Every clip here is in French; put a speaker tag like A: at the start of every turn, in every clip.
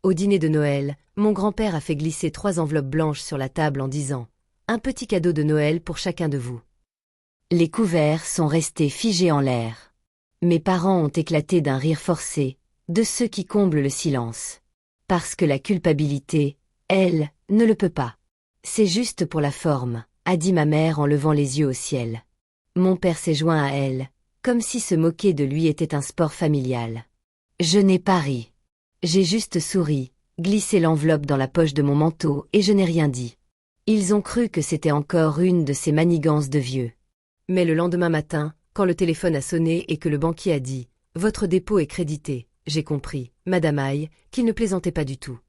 A: Au dîner de Noël, mon grand-père a fait glisser 3 enveloppes blanches sur la table en disant « Un petit cadeau de Noël pour chacun de vous ». Les couverts sont restés figés en l'air. Mes parents ont éclaté d'un rire forcé, de ceux qui comblent le silence. Parce que la culpabilité, elle, ne le peut pas. C'est juste pour la forme, a dit ma mère en levant les yeux au ciel. Mon père s'est joint à elle, comme si se moquer de lui était un sport familial. Je n'ai pas ri. J'ai juste souri, glissé l'enveloppe dans la poche de mon manteau et je n'ai rien dit. Ils ont cru que c'était encore une de ces manigances de vieux. Mais le lendemain matin, quand le téléphone a sonné et que le banquier a dit « Votre dépôt est crédité », j'ai compris, Madame Aïe, qu'il ne plaisantait pas du tout.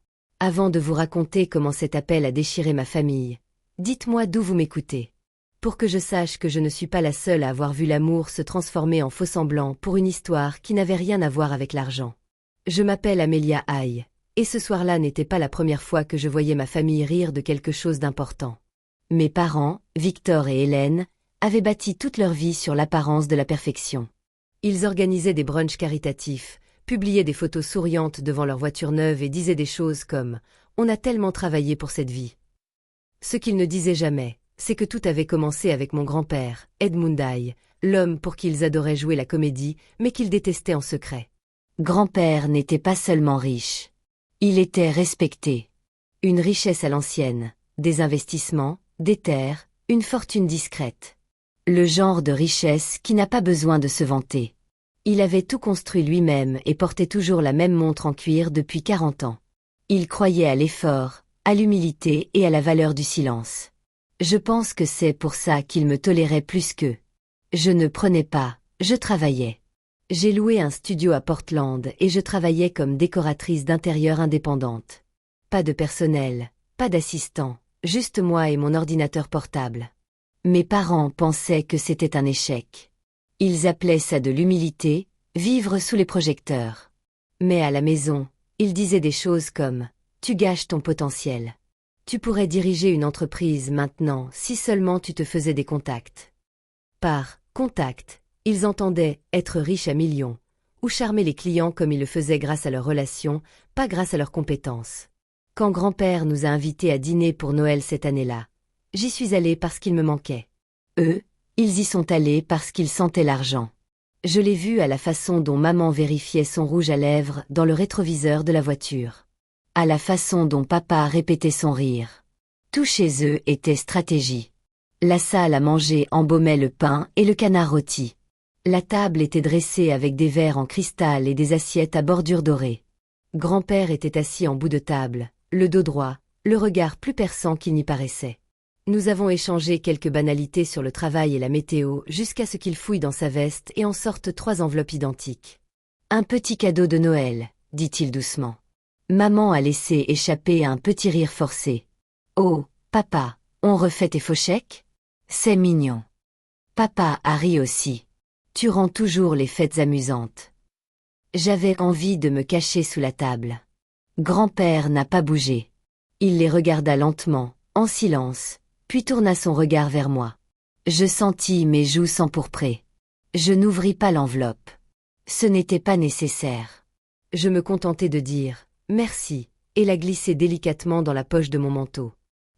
A: Avant de vous raconter comment cet appel a déchiré ma famille, dites-moi d'où vous m'écoutez. Pour que je sache que je ne suis pas la seule à avoir vu l'amour se transformer en faux-semblant pour une histoire qui n'avait rien à voir avec l'argent. Je m'appelle Amélia Aïe, et ce soir-là n'était pas la première fois que je voyais ma famille rire de quelque chose d'important. Mes parents, Victor et Hélène, avaient bâti toute leur vie sur l'apparence de la perfection. Ils organisaient des brunchs caritatifs, publiaient des photos souriantes devant leur voiture neuve et disaient des choses comme « On a tellement travaillé pour cette vie ». Ce qu'ils ne disaient jamais, c'est que tout avait commencé avec mon grand-père, Edmund Aïe, l'homme pour qui ils adoraient jouer la comédie, mais qu'ils détestaient en secret. Grand-père n'était pas seulement riche. Il était respecté. Une richesse à l'ancienne, des investissements, des terres, une fortune discrète. Le genre de richesse qui n'a pas besoin de se vanter. Il avait tout construit lui-même et portait toujours la même montre en cuir depuis 40 ans. Il croyait à l'effort, à l'humilité et à la valeur du silence. Je pense que c'est pour ça qu'il me tolérait plus qu'eux. Je ne prenais pas, je travaillais. J'ai loué un studio à Portland et je travaillais comme décoratrice d'intérieur indépendante. Pas de personnel, pas d'assistant, juste moi et mon ordinateur portable. Mes parents pensaient que c'était un échec. Ils appelaient ça de l'humilité, vivre sous les projecteurs. Mais à la maison, ils disaient des choses comme « Tu gâches ton potentiel. Tu pourrais diriger une entreprise maintenant si seulement tu te faisais des contacts. » Par « contact », ils entendaient être riches à millions, ou charmer les clients comme ils le faisaient grâce à leurs relations, pas grâce à leurs compétences. Quand grand-père nous a invités à dîner pour Noël cette année-là, j'y suis allée parce qu'il me manquait. Eux, ils y sont allés parce qu'ils sentaient l'argent. Je l'ai vu à la façon dont maman vérifiait son rouge à lèvres dans le rétroviseur de la voiture. À la façon dont papa répétait son rire. Tout chez eux était stratégie. La salle à manger embaumait le pain et le canard rôti. La table était dressée avec des verres en cristal et des assiettes à bordure dorée. Grand-père était assis en bout de table, le dos droit, le regard plus perçant qu'il n'y paraissait. Nous avons échangé quelques banalités sur le travail et la météo jusqu'à ce qu'il fouille dans sa veste et en sorte 3 enveloppes identiques. « Un petit cadeau de Noël », dit-il doucement. Maman a laissé échapper un petit rire forcé. « Oh, papa, on refait tes faux chèques ? C'est mignon. » Papa a ri aussi. Tu rends toujours les fêtes amusantes. J'avais envie de me cacher sous la table. Grand-père n'a pas bougé. Il les regarda lentement, en silence, puis tourna son regard vers moi. Je sentis mes joues s'empourprer. Je n'ouvris pas l'enveloppe. Ce n'était pas nécessaire. Je me contentai de dire « merci » et la glisser délicatement dans la poche de mon manteau.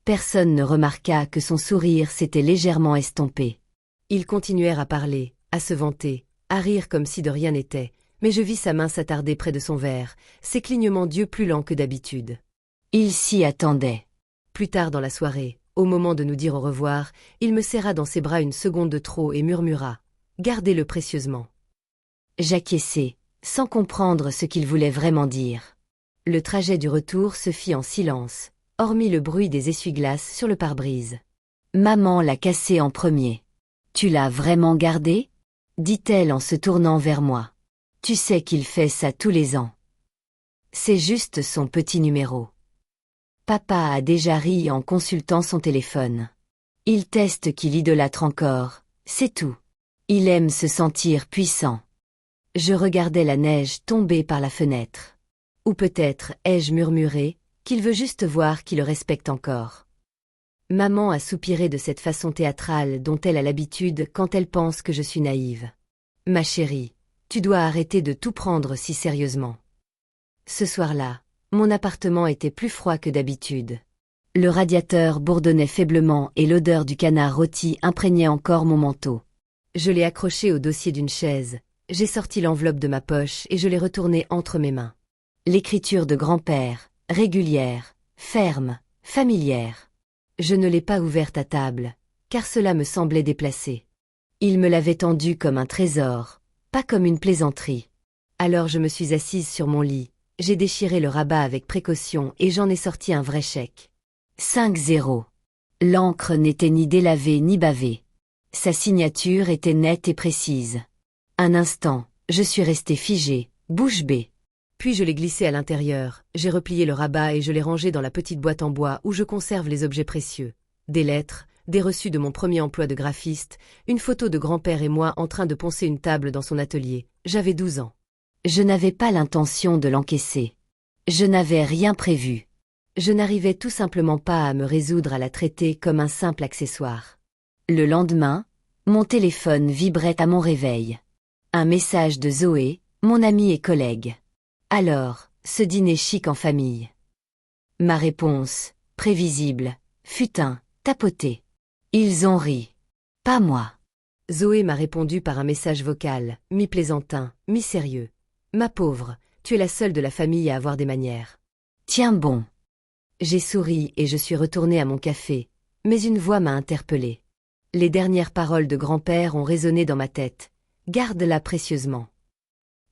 A: Personne ne remarqua que son sourire s'était légèrement estompé. Ils continuèrent à parler, à se vanter, à rire comme si de rien n'était, mais je vis sa main s'attarder près de son verre, ses clignements d'yeux plus lents que d'habitude. Il s'y attendait. Plus tard dans la soirée, au moment de nous dire au revoir, il me serra dans ses bras une seconde de trop et murmura « Gardez-le précieusement ». J'acquiesçai, sans comprendre ce qu'il voulait vraiment dire. Le trajet du retour se fit en silence, hormis le bruit des essuie-glaces sur le pare-brise. Maman l'a cassé en premier. « Tu l'as vraiment gardé ?» dit-elle en se tournant vers moi. « Tu sais qu'il fait ça tous les ans. C'est juste son petit numéro. » Papa a déjà ri en consultant son téléphone. Il teste qu'il idolâtre encore, c'est tout. Il aime se sentir puissant. Je regardais la neige tomber par la fenêtre. Ou peut-être ai-je murmuré qu'il veut juste voir qui le respecte encore. Maman a soupiré de cette façon théâtrale dont elle a l'habitude quand elle pense que je suis naïve. « Ma chérie, tu dois arrêter de tout prendre si sérieusement. » Ce soir-là, Mon appartement était plus froid que d'habitude. Le radiateur bourdonnait faiblement et l'odeur du canard rôti imprégnait encore mon manteau. Je l'ai accroché au dossier d'une chaise, j'ai sorti l'enveloppe de ma poche et je l'ai retournée entre mes mains. L'écriture de grand-père, régulière, ferme, familière. Je ne l'ai pas ouverte à table, car cela me semblait déplacé. Il me l'avait tendue comme un trésor, pas comme une plaisanterie. Alors je me suis assise sur mon lit, j'ai déchiré le rabat avec précaution et j'en ai sorti un vrai chèque. 5-0. L'encre n'était ni délavée ni bavée. Sa signature était nette et précise. Un instant, je suis restée figée, bouche bée. Puis je l'ai glissé à l'intérieur, j'ai replié le rabat et je l'ai rangé dans la petite boîte en bois où je conserve les objets précieux. Des lettres, des reçus de mon premier emploi de graphiste, une photo de grand-père et moi en train de poncer une table dans son atelier. J'avais 12 ans. Je n'avais pas l'intention de l'encaisser. Je n'avais rien prévu. Je n'arrivais tout simplement pas à me résoudre à la traiter comme un simple accessoire. Le lendemain, mon téléphone vibrait à mon réveil. Un message de Zoé, mon amie et collègue. Alors, ce dîner chic en famille. Ma réponse, prévisible, fut un tapoté. Ils ont ri. Pas moi. Zoé m'a répondu par un message vocal, mi-plaisantin, mi-sérieux. Ma pauvre, tu es la seule de la famille à avoir des manières. Tiens bon. J'ai souri et je suis retournée à mon café, mais une voix m'a interpellée. Les dernières paroles de grand-père ont résonné dans ma tête. Garde-la précieusement.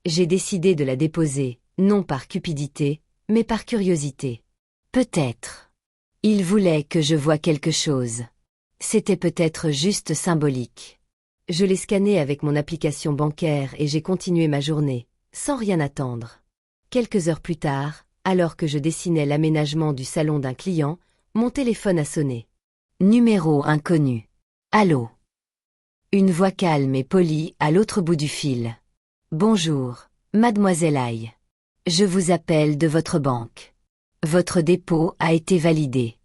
A: J'ai décidé de la déposer, non par cupidité, mais par curiosité. Peut-être. Il voulait que je voie quelque chose. C'était peut-être juste symbolique. Je l'ai scanné avec mon application bancaire et j'ai continué ma journée, sans rien attendre. Quelques heures plus tard, alors que je dessinais l'aménagement du salon d'un client, mon téléphone a sonné. Numéro inconnu. Allô. Une voix calme et polie à l'autre bout du fil. Bonjour, mademoiselle Aïe. Je vous appelle de votre banque. Votre dépôt a été validé.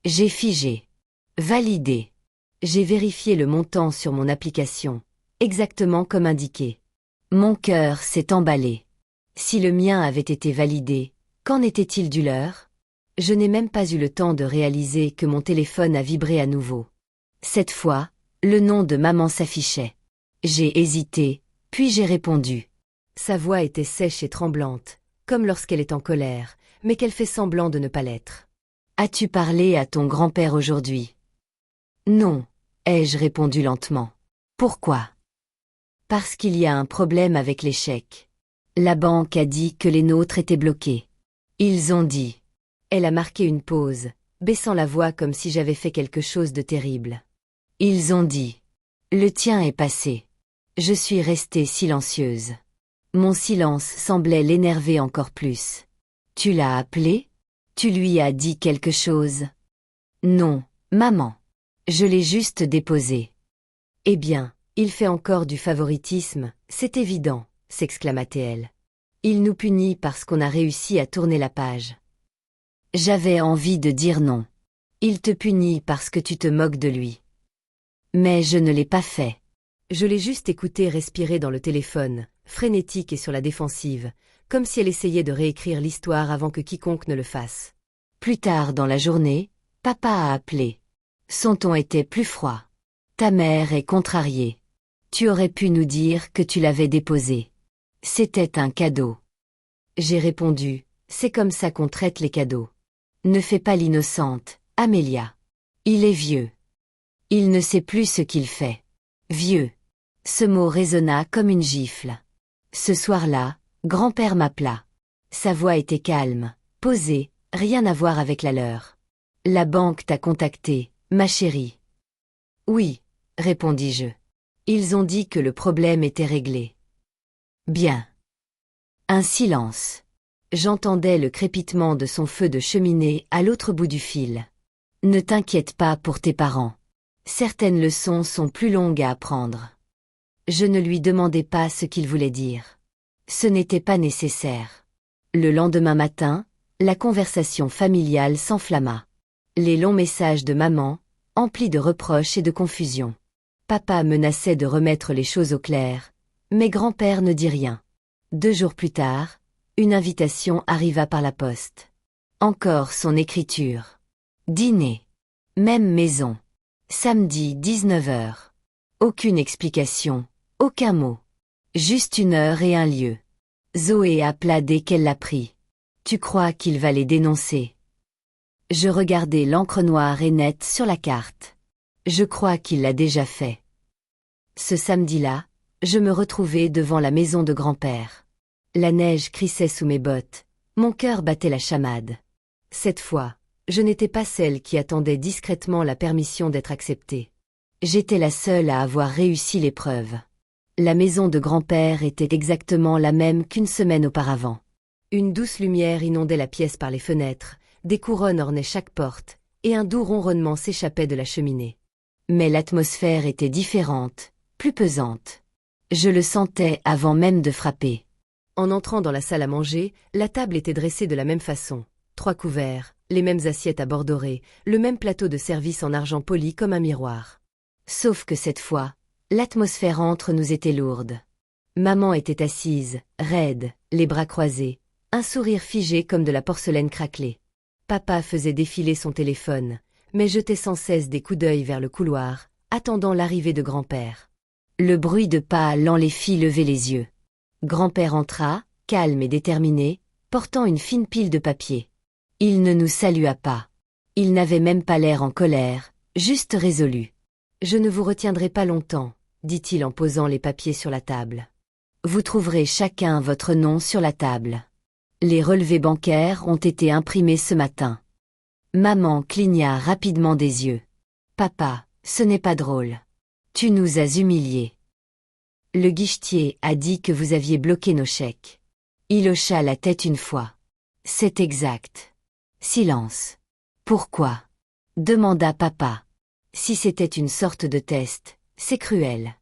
A: J'ai figé. Validé. J'ai vérifié le montant sur mon application, exactement comme indiqué. Mon cœur s'est emballé. Si le mien avait été validé, qu'en était-il du leur? Je n'ai même pas eu le temps de réaliser que mon téléphone a vibré à nouveau. Cette fois, le nom de maman s'affichait. J'ai hésité, puis j'ai répondu. Sa voix était sèche et tremblante, comme lorsqu'elle est en colère, mais qu'elle fait semblant de ne pas l'être. As-tu parlé à ton grand-père aujourd'hui? Non, ai-je répondu lentement. Pourquoi? Parce qu'il y a un problème avec les chèques. La banque a dit que les nôtres étaient bloqués. Ils ont dit. Elle a marqué une pause, baissant la voix comme si j'avais fait quelque chose de terrible. Ils ont dit. Le tien est passé. Je suis restée silencieuse. Mon silence semblait l'énerver encore plus. Tu l'as appelé? Tu lui as dit quelque chose? Non, maman. Je l'ai juste déposé. Eh bien, il fait encore du favoritisme, c'est évident, s'exclama-t-elle. Il nous punit parce qu'on a réussi à tourner la page. J'avais envie de dire non. Il te punit parce que tu te moques de lui. Mais je ne l'ai pas fait. Je l'ai juste écouté respirer dans le téléphone, frénétique et sur la défensive, comme si elle essayait de réécrire l'histoire avant que quiconque ne le fasse. Plus tard dans la journée, papa a appelé. Son ton était plus froid. Ta mère est contrariée. Tu aurais pu nous dire que tu l'avais déposé. C'était un cadeau. J'ai répondu, c'est comme ça qu'on traite les cadeaux. Ne fais pas l'innocente, Amélia. Il est vieux. Il ne sait plus ce qu'il fait. Vieux. Ce mot résonna comme une gifle. Ce soir-là, grand-père m'appela. Sa voix était calme, posée, rien à voir avec la leur. La banque t'a contacté, ma chérie. Oui, répondis-je. Ils ont dit que le problème était réglé. Bien. Un silence. J'entendais le crépitement de son feu de cheminée à l'autre bout du fil. Ne t'inquiète pas pour tes parents. Certaines leçons sont plus longues à apprendre. Je ne lui demandai pas ce qu'il voulait dire. Ce n'était pas nécessaire. Le lendemain matin, la conversation familiale s'enflamma. Les longs messages de maman, emplis de reproches et de confusion. Papa menaçait de remettre les choses au clair, mais grand-père ne dit rien. 2 jours plus tard, Une invitation arriva par la poste. Encore son écriture. Dîner. Même maison. Samedi 19 heures. Aucune explication, aucun mot. Juste une heure et un lieu. Zoé appela dès qu'elle l'a pris. Tu crois qu'il va les dénoncer? Je regardais l'encre noire et nette sur la carte. Je crois qu'il l'a déjà fait. Ce samedi-là, je me retrouvais devant la maison de grand-père. La neige crissait sous mes bottes, mon cœur battait la chamade. Cette fois, je n'étais pas celle qui attendait discrètement la permission d'être acceptée. J'étais la seule à avoir réussi l'épreuve. La maison de grand-père était exactement la même qu'une semaine auparavant. Une douce lumière inondait la pièce par les fenêtres, des couronnes ornaient chaque porte, et un doux ronronnement s'échappait de la cheminée. Mais l'atmosphère était différente, plus pesante. Je le sentais avant même de frapper. En entrant dans la salle à manger, la table était dressée de la même façon. 3 couverts, les mêmes assiettes à bord dorés, le même plateau de service en argent poli comme un miroir. Sauf que cette fois, l'atmosphère entre nous était lourde. Maman était assise, raide, les bras croisés, un sourire figé comme de la porcelaine craquelée. Papa faisait défiler son téléphone, mais jetait sans cesse des coups d'œil vers le couloir, attendant l'arrivée de grand-père. Le bruit de pas lent les fit lever les yeux. Grand-père entra, calme et déterminé, portant une fine pile de papier. Il ne nous salua pas. Il n'avait même pas l'air en colère, juste résolu. « Je ne vous retiendrai pas longtemps, » dit-il en posant les papiers sur la table. « Vous trouverez chacun votre nom sur la table. Les relevés bancaires ont été imprimés ce matin. » Maman cligna rapidement des yeux. « Papa, ce n'est pas drôle. Tu nous as humiliés. Le guichetier a dit que vous aviez bloqué nos chèques. » Il hocha la tête une fois. « C'est exact. » Silence. « Pourquoi ?» demanda papa. « Si c'était une sorte de test, c'est cruel. »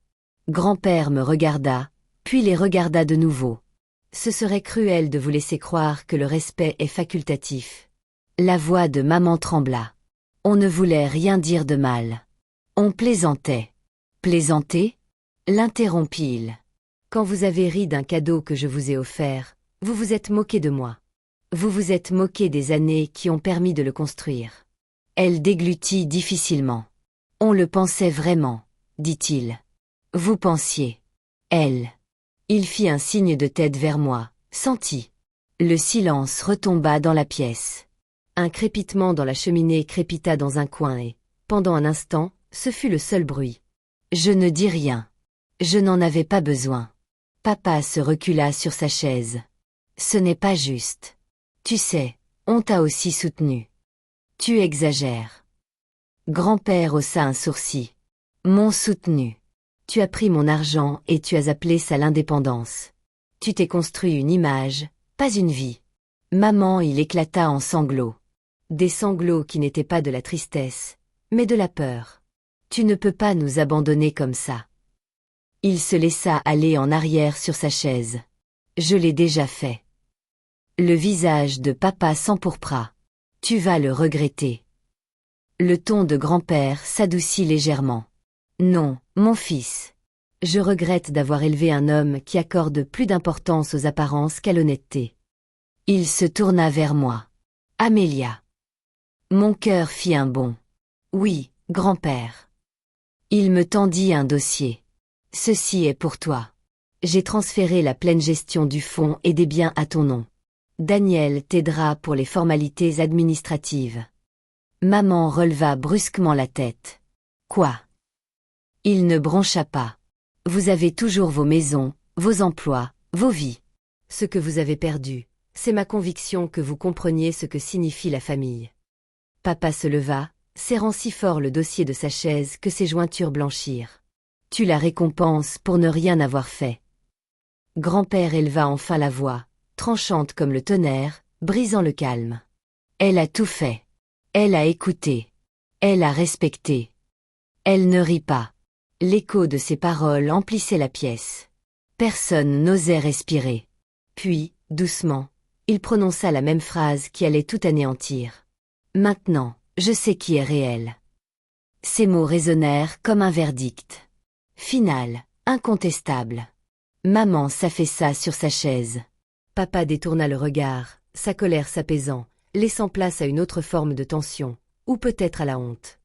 A: Grand-père me regarda, puis les regarda de nouveau. « Ce serait cruel de vous laisser croire que le respect est facultatif. » La voix de maman trembla. On ne voulait rien dire de mal. On plaisantait. « Plaisanter ?» l'interrompit-il. « Quand vous avez ri d'un cadeau que je vous ai offert, vous vous êtes moqué de moi. Vous vous êtes moqué des années qui ont permis de le construire. » Elle déglutit difficilement. « On le pensait vraiment, » dit-il. « Vous pensiez. » Elle. Il fit un signe de tête vers moi, sentit. Le silence retomba dans la pièce. Un crépitement dans la cheminée crépita dans un coin et, pendant un instant, ce fut le seul bruit. Je ne dis rien. Je n'en avais pas besoin. Papa se recula sur sa chaise. Ce n'est pas juste. Tu sais, on t'a aussi soutenu. Tu exagères. Grand-père haussa un sourcil. Mon soutenu. Tu as pris mon argent et tu as appelé ça l'indépendance. Tu t'es construit une image, pas une vie. Maman, il éclata en sanglots. Des sanglots qui n'étaient pas de la tristesse, mais de la peur. Tu ne peux pas nous abandonner comme ça. Il se laissa aller en arrière sur sa chaise. Je l'ai déjà fait. Le visage de papa s'empourpra. Tu vas le regretter. Le ton de grand-père s'adoucit légèrement. Non, mon fils. Je regrette d'avoir élevé un homme qui accorde plus d'importance aux apparences qu'à l'honnêteté. Il se tourna vers moi. Amélia. Mon cœur fit un bond. Oui, grand-père. Il me tendit un dossier. Ceci est pour toi. J'ai transféré la pleine gestion du fonds et des biens à ton nom. Daniel t'aidera pour les formalités administratives. Maman releva brusquement la tête. Quoi? Il ne broncha pas. Vous avez toujours vos maisons, vos emplois, vos vies. Ce que vous avez perdu, c'est ma conviction que vous compreniez ce que signifie la famille. Papa se leva, serrant si fort le dossier de sa chaise que ses jointures blanchirent. Tu la récompenses pour ne rien avoir fait. Grand-père éleva enfin la voix, tranchante comme le tonnerre, brisant le calme. Elle a tout fait. Elle a écouté. Elle a respecté. Elle ne rit pas. L'écho de ses paroles emplissait la pièce. Personne n'osait respirer. Puis, doucement, il prononça la même phrase qui allait tout anéantir. Maintenant, je sais qui est réel. Ces mots résonnèrent comme un verdict. Final, incontestable. Maman s'affaissa sur sa chaise. Papa détourna le regard, sa colère s'apaisant, laissant place à une autre forme de tension, ou peut-être à la honte.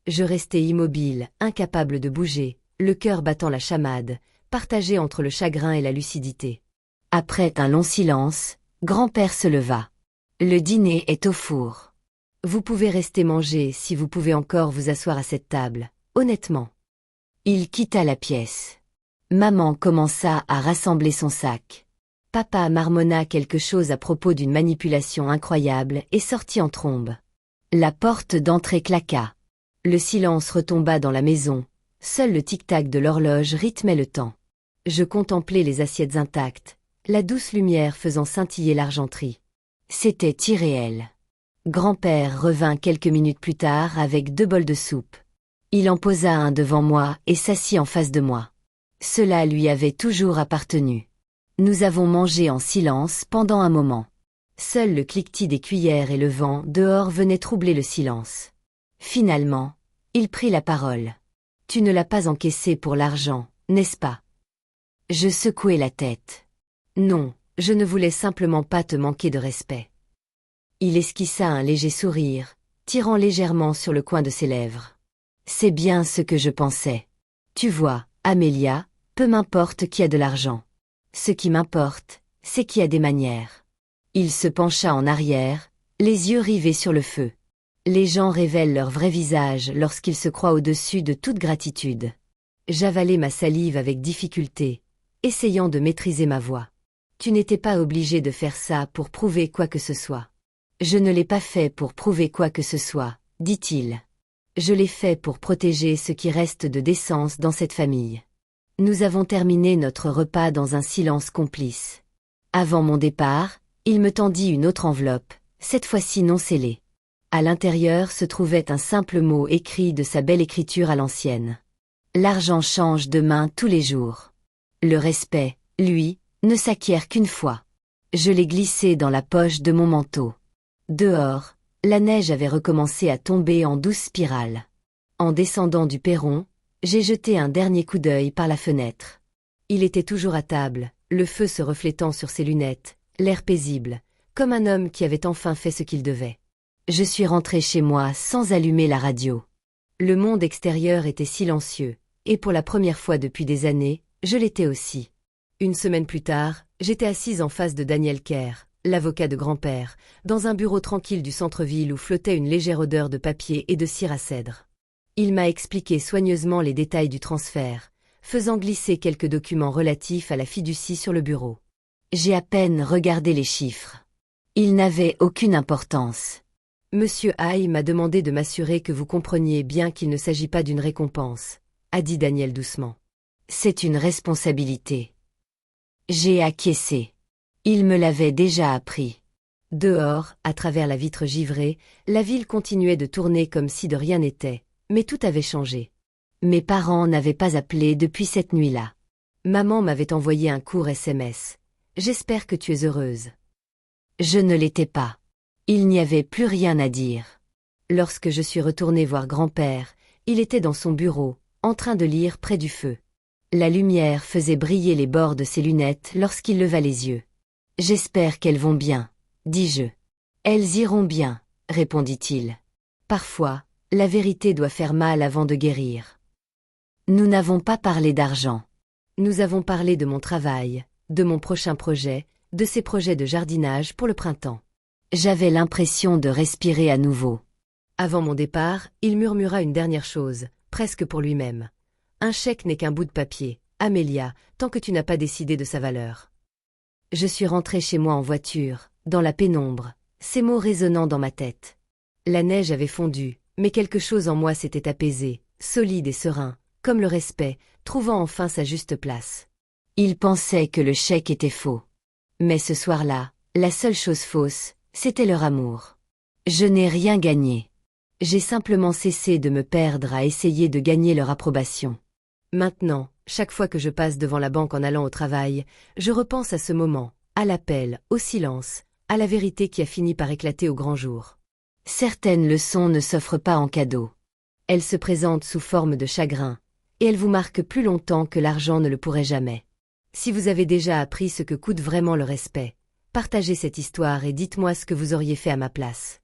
A: Je restais immobile, incapable de bouger, le cœur battant la chamade, partagé entre le chagrin et la lucidité. Après un long silence, grand-père se leva. Le dîner est au four. Vous pouvez rester manger si vous pouvez encore vous asseoir à cette table, honnêtement. Il quitta la pièce. Maman commença à rassembler son sac. Papa marmonna quelque chose à propos d'une manipulation incroyable et sortit en trombe. La porte d'entrée claqua. Le silence retomba dans la maison, seul le tic-tac de l'horloge rythmait le temps. Je contemplais les assiettes intactes, la douce lumière faisant scintiller l'argenterie. C'était irréel. Grand-père revint quelques minutes plus tard avec 2 bols de soupe. Il en posa un devant moi et s'assit en face de moi. Cela lui avait toujours appartenu. Nous avons mangé en silence pendant un moment. Seul le cliquetis des cuillères et le vent dehors venaient troubler le silence. Finalement, il prit la parole. « Tu ne l'as pas encaissé pour l'argent, n'est-ce pas ?» Je secouai la tête. « Non, je ne voulais simplement pas te manquer de respect. » Il esquissa un léger sourire, tirant légèrement sur le coin de ses lèvres. « C'est bien ce que je pensais. Tu vois, Amélia, peu m'importe qui a de l'argent. Ce qui m'importe, c'est qui a des manières. » Il se pencha en arrière, les yeux rivés sur le feu. Les gens révèlent leur vrai visage lorsqu'ils se croient au-dessus de toute gratitude. J'avalai ma salive avec difficulté, essayant de maîtriser ma voix. Tu n'étais pas obligé de faire ça pour prouver quoi que ce soit. Je ne l'ai pas fait pour prouver quoi que ce soit, dit-il. Je l'ai fait pour protéger ce qui reste de décence dans cette famille. Nous avons terminé notre repas dans un silence complice. Avant mon départ, il me tendit une autre enveloppe, cette fois-ci non scellée. À l'intérieur se trouvait un simple mot écrit de sa belle écriture à l'ancienne. L'argent change de main tous les jours. Le respect, lui, ne s'acquiert qu'une fois. Je l'ai glissé dans la poche de mon manteau. Dehors, la neige avait recommencé à tomber en douce spirale. En descendant du perron, j'ai jeté un dernier coup d'œil par la fenêtre. Il était toujours à table, le feu se reflétant sur ses lunettes, l'air paisible, comme un homme qui avait enfin fait ce qu'il devait. Je suis rentré chez moi sans allumer la radio. Le monde extérieur était silencieux, et pour la première fois depuis des années, je l'étais aussi. Une semaine plus tard, j'étais assise en face de Daniel Kerr, l'avocat de grand-père, dans un bureau tranquille du centre-ville où flottait une légère odeur de papier et de cire à cèdre. Il m'a expliqué soigneusement les détails du transfert, faisant glisser quelques documents relatifs à la fiducie sur le bureau. J'ai à peine regardé les chiffres. Ils n'avaient aucune importance. Monsieur Hay m'a demandé de m'assurer que vous compreniez bien qu'il ne s'agit pas d'une récompense, a dit Daniel doucement. C'est une responsabilité. J'ai acquiescé. Il me l'avait déjà appris. Dehors, à travers la vitre givrée, la ville continuait de tourner comme si de rien n'était, mais tout avait changé. Mes parents n'avaient pas appelé depuis cette nuit-là. Maman m'avait envoyé un court SMS. « J'espère que tu es heureuse. » Je ne l'étais pas. Il n'y avait plus rien à dire. Lorsque je suis retournée voir grand-père, il était dans son bureau, en train de lire près du feu. La lumière faisait briller les bords de ses lunettes lorsqu'il leva les yeux. « J'espère qu'elles vont bien, » dis-je. « Elles iront bien, » répondit-il. Parfois, la vérité doit faire mal avant de guérir. Nous n'avons pas parlé d'argent. Nous avons parlé de mon travail, de mon prochain projet, de ces projets de jardinage pour le printemps. J'avais l'impression de respirer à nouveau. Avant mon départ, il murmura une dernière chose, presque pour lui-même. Un chèque n'est qu'un bout de papier, Amélia, tant que tu n'as pas décidé de sa valeur. Je suis rentrée chez moi en voiture, dans la pénombre, ces mots résonnant dans ma tête. La neige avait fondu, mais quelque chose en moi s'était apaisé, solide et serein, comme le respect, trouvant enfin sa juste place. Il pensait que le chèque était faux. Mais ce soir-là, la seule chose fausse, c'était leur amour. Je n'ai rien gagné. J'ai simplement cessé de me perdre à essayer de gagner leur approbation. Maintenant, chaque fois que je passe devant la banque en allant au travail, je repense à ce moment, à l'appel, au silence, à la vérité qui a fini par éclater au grand jour. Certaines leçons ne s'offrent pas en cadeau. Elles se présentent sous forme de chagrin, et elles vous marquent plus longtemps que l'argent ne le pourrait jamais. Si vous avez déjà appris ce que coûte vraiment le respect, Partagez cette histoire et dites-moi ce que vous auriez fait à ma place.